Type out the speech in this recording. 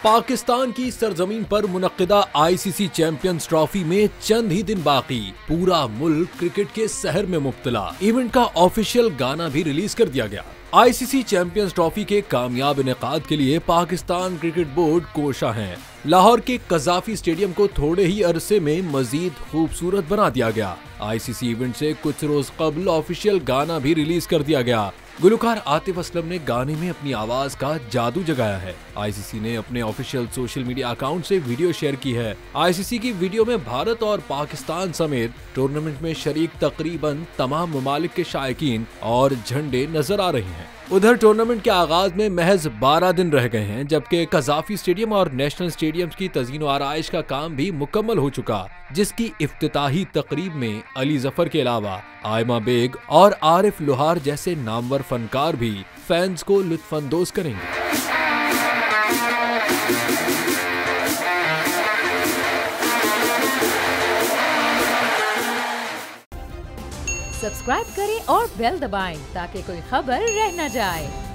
पाकिस्तान की सरजमीन पर मुनक्किदा ICC champions trophy में चंद ही दिन बाकी, पूरा मुल्क क्रिकेट के सहर में मुब्तला। इवेंट का ऑफिशियल गाना भी रिलीज कर दिया गया। आईसीसी चैंपियंस ट्रॉफी के कामयाब इनेकाद के लिए पाकिस्तान क्रिकेट बोर्ड कोशा है। लाहौर के कज़ाफी स्टेडियम को थोड़े ही अरसे में मजीद खूबसूरत बना दिया गया। आईसीसी इवेंट से कुछ रोज कबल ऑफिशियल गाना भी रिलीज कर दिया गया। गुलकार आतिफ असलम ने गाने में अपनी आवाज का जादू जगाया है। आईसीसी ने अपने ऑफिशियल सोशल मीडिया अकाउंट से वीडियो शेयर की है। आईसीसी की वीडियो में भारत और पाकिस्तान समेत टूर्नामेंट में शरीक तकरीबन तमाम ममालिक के शायकीन और झंडे नजर आ रहे हैं। उधर टूर्नामेंट के आगाज में महज 12 दिन रह गए हैं, जबकि कज़ाफी स्टेडियम और नेशनल स्टेडियम की तज़ीन व आराइश का काम भी मुकम्मल हो चुका, जिसकी इफ्तिताही तकरीब में अली जफर के अलावा आयमा बेग और आरिफ लोहार जैसे नामवर फनकार भी फैंस को लुत्फानंदोज करेंगे। सब्सक्राइब करें और बेल दबाएं ताकि कोई खबर रह न जाए।